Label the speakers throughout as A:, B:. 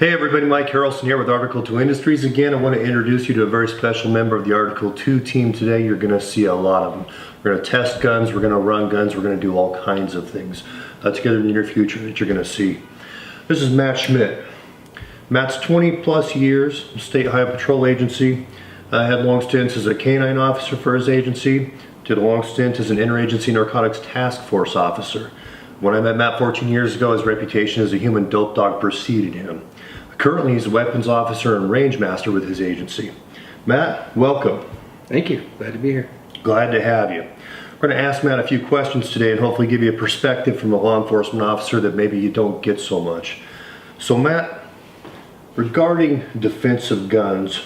A: Hey everybody, Mike Harrelson here with Article 2 Industries. Again, I want to introduce you to a very special member of the Article 2 team today. You're going to see a lot of them. We're going to test guns, we're going to run guns, we're going to do all kinds of things together in the near future that you're going to see. This is Matt Schmidt. Matt's 20 plus years, State Highway Patrol Agency. Had long stints as a canine officer for his agency. Did a long stint as an interagency narcotics task force officer. When I met Matt 14 years ago, his reputation as a human dope dog preceded him. Currently, he's a weapons officer and range master with his agency. Matt, welcome.
B: Thank you. Glad to be here.
A: Glad to have you. We're going to ask Matt a few questions today and hopefully give you a perspective from a law enforcement officer that maybe you don't get so much. So Matt, regarding defensive guns,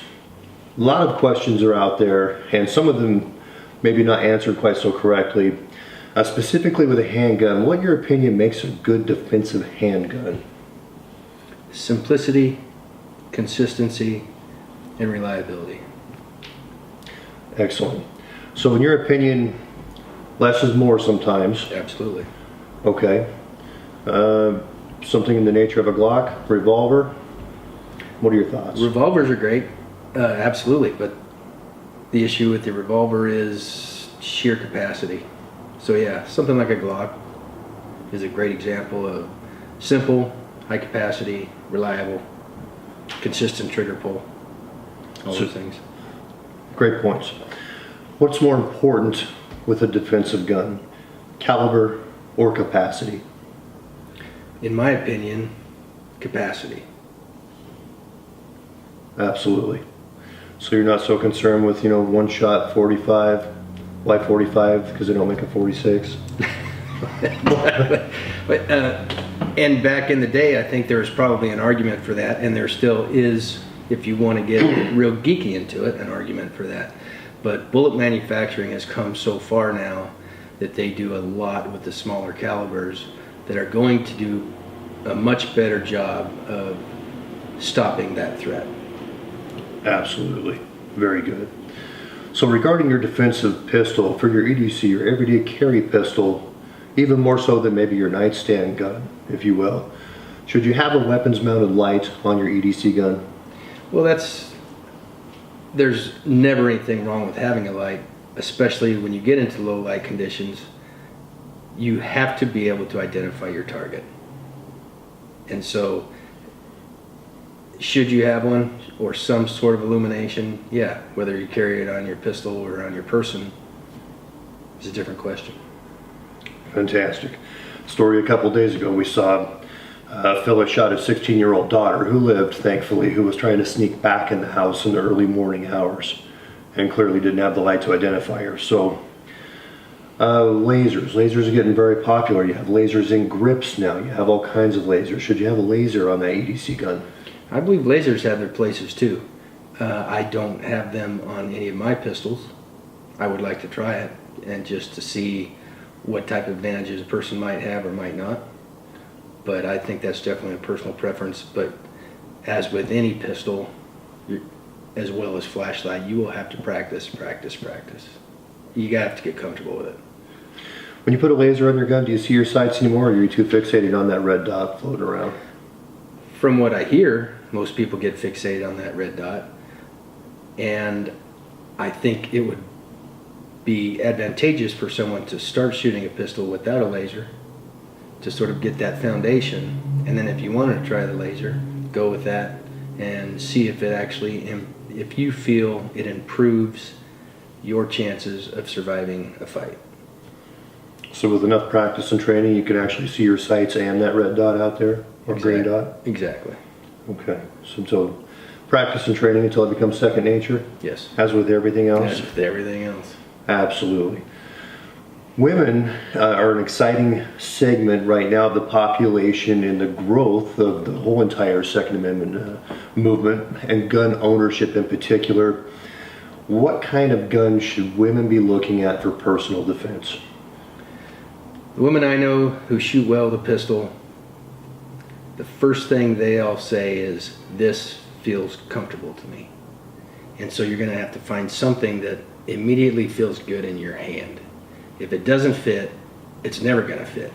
A: a lot of questions are out there and some of them maybe not answered quite so correctly. Specifically with a handgun, what in your opinion makes a good defensive handgun?
B: Simplicity, consistency, and reliability.
A: Excellent. So in your opinion, less is more sometimes.
B: Absolutely.
A: Okay. Something in the nature of a Glock, revolver. What are your thoughts?
B: Revolvers are great, absolutely, but the issue with the revolver is sheer capacity. So yeah, something like a Glock is a great example of simple, high capacity, reliable, consistent trigger pull, all those things.
A: Great points. What's more important with a defensive gun, caliber or capacity?
B: In my opinion, capacity.
A: Absolutely. So you're not so concerned with, one shot 45, why 45? Because they don't make a 46?
B: And back in the day, I think there was probably an argument for that, and there still is, if you want to get real geeky into it, an argument for that. But bullet manufacturing has come so far now that they do a lot with the smaller calibers that are going to do a much better job of stopping that threat.
A: Absolutely. Very good. So regarding your defensive pistol, for your EDC, your everyday carry pistol, even more so than maybe your nightstand gun, if you will, should you have a weapons mounted light on your EDC gun?
B: Well, there's never anything wrong with having a light, especially when you get into low light conditions. You have to be able to identify your target. And so, should you have one or some sort of illumination? Yeah, whether you carry it on your pistol or on your person is a different question.
A: Fantastic. Story a couple days ago, we saw a fella shot his 16-year-old daughter who lived, thankfully, who was trying to sneak back in the house in the early morning hours and clearly didn't have the light to identify her. So lasers are getting very popular. You have lasers in grips now. You have all kinds of lasers. Should you have a laser on that EDC gun?
B: I believe lasers have their places too. I don't have them on any of my pistols. I would like to try it and just to see what type of advantages a person might have or might not. But I think that's definitely a personal preference. But as with any pistol, as well as flashlight, you will have to practice. You have to get comfortable with it.
A: When you put a laser on your gun, do you see your sights anymore, or are you too fixated on that red dot floating around?
B: From what I hear, most people get fixated on that red dot. And I think it would be advantageous for someone to start shooting a pistol without a laser to sort of get that foundation, and then if you wanted to try the laser, go with that and see if it actually, if you feel it improves your chances of surviving a fight.
A: So with enough practice and training, you can actually see your sights and that red dot out there, or green dot?
B: Exactly.
A: Okay, so practice and training until it becomes second nature?
B: Yes.
A: As with everything else?
B: As with everything else.
A: Absolutely. Women are an exciting segment right now of the population and the growth of the whole entire Second Amendment movement and gun ownership in particular. What kind of guns should women be looking at for personal defense?
B: The women I know who shoot well with a pistol, the first thing they all say is, "This feels comfortable to me." And so you're going to have to find something that immediately feels good in your hand. If it doesn't fit, it's never going to fit.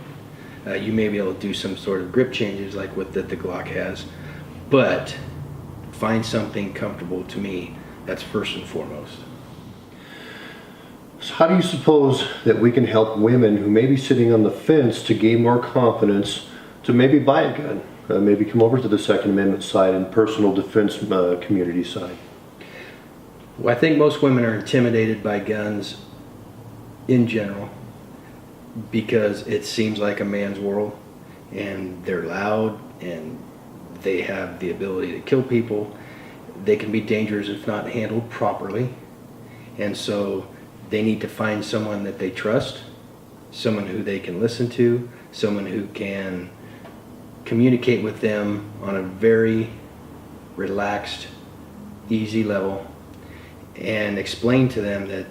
B: You may be able to do some sort of grip changes like what the Glock has, but find something comfortable to me. That's first and foremost.
A: So how do you suppose that we can help women who may be sitting on the fence to gain more confidence to maybe buy a gun, maybe come over to the Second Amendment side and personal defense community side?
B: Well, I think most women are intimidated by guns in general because it seems like a man's world, and they're loud and they have the ability to kill people. They can be dangerous if not handled properly, and so they need to find someone that they trust, someone who they can listen to, someone who can communicate with them on a very relaxed, easy level, and explain to them that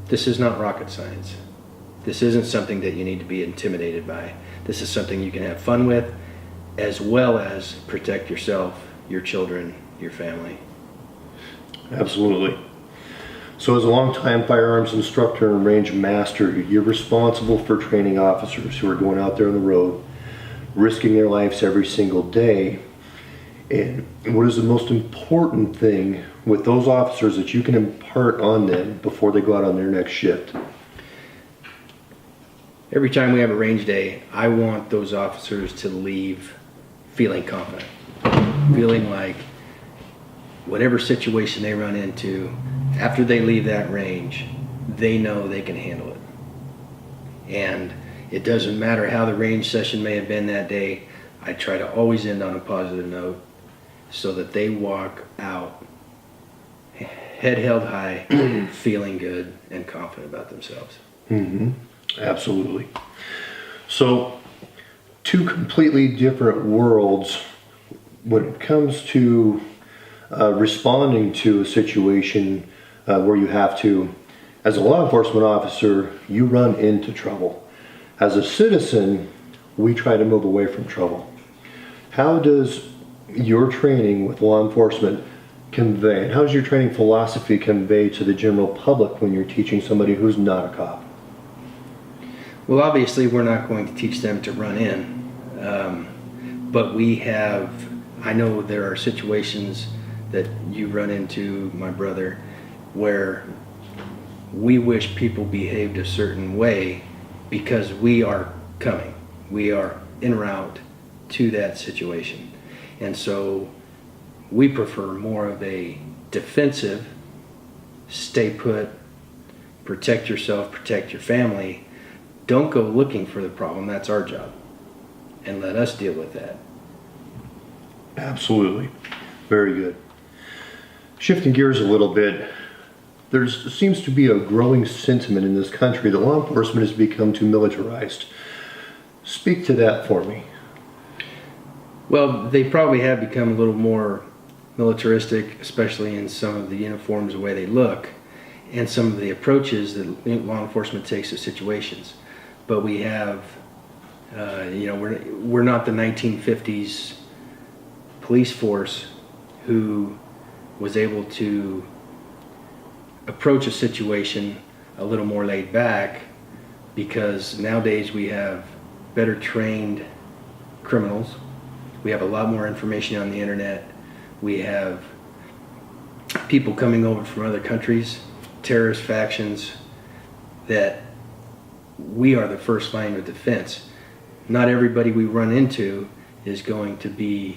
B: this is not rocket science. This isn't something that you need to be intimidated by. This is something you can have fun with, as well as protect yourself, your children, your family.
A: Absolutely. So as a longtime firearms instructor and range master, you're responsible for training officers who are going out there on the road, risking their lives every single day. And what is the most important thing with those officers that you can impart on them before they go out on their next shift?
B: Every time we have a range day, I want those officers to leave feeling confident, feeling like whatever situation they run into, after they leave that range, they know they can handle it. And it doesn't matter how the range session may have been that day, I try to always end on a positive note so that they walk out head held high, feeling good and confident about themselves.
A: Mm-hmm. Absolutely. So, two completely different worlds when it comes to responding to a situation where you have to, as a law enforcement officer, you run into trouble. As a citizen, we try to move away from trouble. How does your training with law enforcement convey, and how does your training philosophy convey to the general public when you're teaching somebody who's not a cop?
B: Well, obviously, we're not going to teach them to run in, but I know there are situations that you run into, my brother, where we wish people behaved a certain way because we are coming. We are en route to that situation. And so we prefer more of a defensive, stay put, protect yourself, protect your family. Don't go looking for the problem. That's our job. And let us deal with that.
A: Absolutely. Very good. Shifting gears a little bit, there seems to be a growing sentiment in this country that law enforcement has become too militarized. Speak to that for me.
B: Well, they probably have become a little more militaristic, especially in some of the uniforms, the way they look, and some of the approaches that law enforcement takes to situations. But we have, we're not the 1950s police force who was able to approach a situation a little more laid back, because nowadays we have better trained criminals. We have a lot more information on the internet. We have people coming over from other countries, terrorist factions, that we are the first line of defense. Not everybody we run into is going to be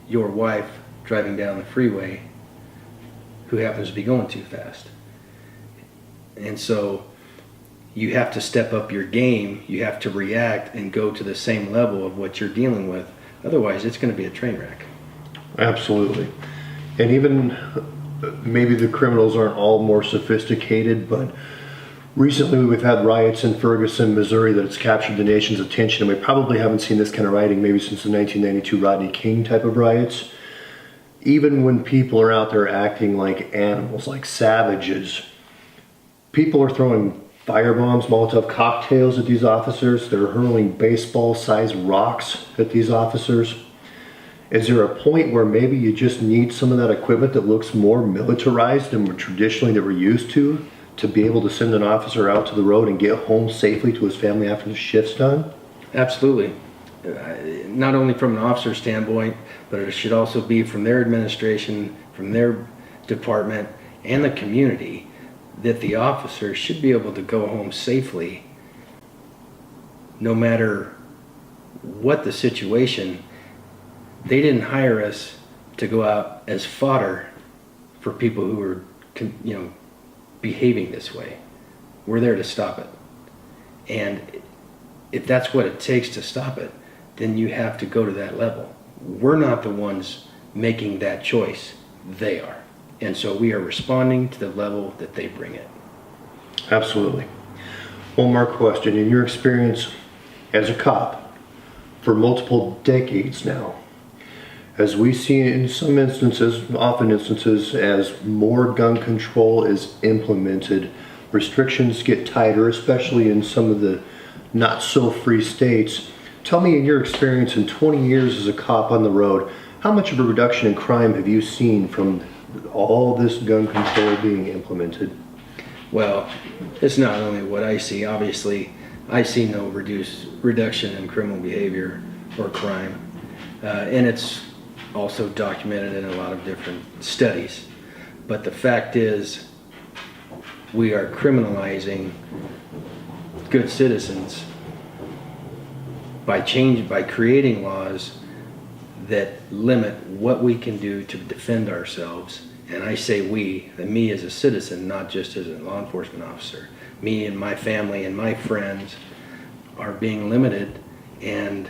B: your wife driving down the freeway who happens to be going too fast. And so you have to step up your game. You have to react and go to the same level of what you're dealing with. Otherwise, it's going to be a train wreck.
A: Absolutely. And even maybe the criminals aren't all more sophisticated, but recently we've had riots in Ferguson, Missouri that has captured the nation's attention, and we probably haven't seen this kind of rioting maybe since the 1992 Rodney King type of riots. Even when people are out there acting like animals, like savages, people are throwing firebombs, Molotov cocktails at these officers. They're hurling baseball-sized rocks at these officers. Is there a point where maybe you just need some of that equipment that looks more militarized than traditionally that we're used to be able to send an officer out to the road and get home safely to his family after the shift's done?
B: Absolutely. not only from an officer standpoint, but it should also be from their administration, from their department, and the community, that the officer should be able to go home safely no matter what the situation. They didn't hire us to go out as fodder for people who are, behaving this way. We're there to stop it. And if that's what it takes to stop it, then you have to go to that level. We're not the ones making that choice. They are. And so we are responding to the level that they bring it.
A: Absolutely. One more question. In your experience as a cop for multiple decades now, as we see in some instances, often instances, as more gun control is implemented, restrictions get tighter, especially in some of the not so free states. Tell me, in your experience in 20 years as a cop on the road, how much of a reduction in crime have you seen from all this gun control being implemented?
B: Well, it's not only what I see. Obviously, I see no reduction in criminal behavior or crime. And it's also documented in a lot of different studies. But the fact is, we are criminalizing good citizens by creating laws that limit what we can do to defend ourselves. And I say we, and me as a citizen, not just as a law enforcement officer. Me and my family and my friends are being limited, and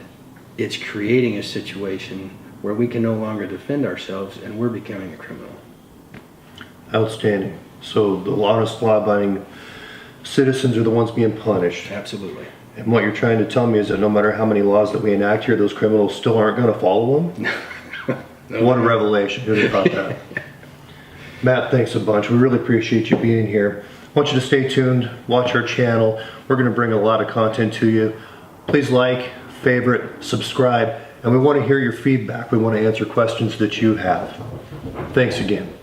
B: it's creating a situation where we can no longer defend ourselves, and we're becoming a criminal.
A: Outstanding. So the honest, law-abiding citizens are the ones being punished.
B: Absolutely.
A: And what you're trying to tell me is that no matter how many laws that we enact here, those criminals still aren't going to follow them?
B: No.
A: What a revelation. Who'd have thought that? Matt, thanks a bunch. We really appreciate you being here. I want you to stay tuned, watch our channel. We're going to bring a lot of content to you. Please like, favorite, subscribe, and we want to hear your feedback. We want to answer questions that you have. Thanks again.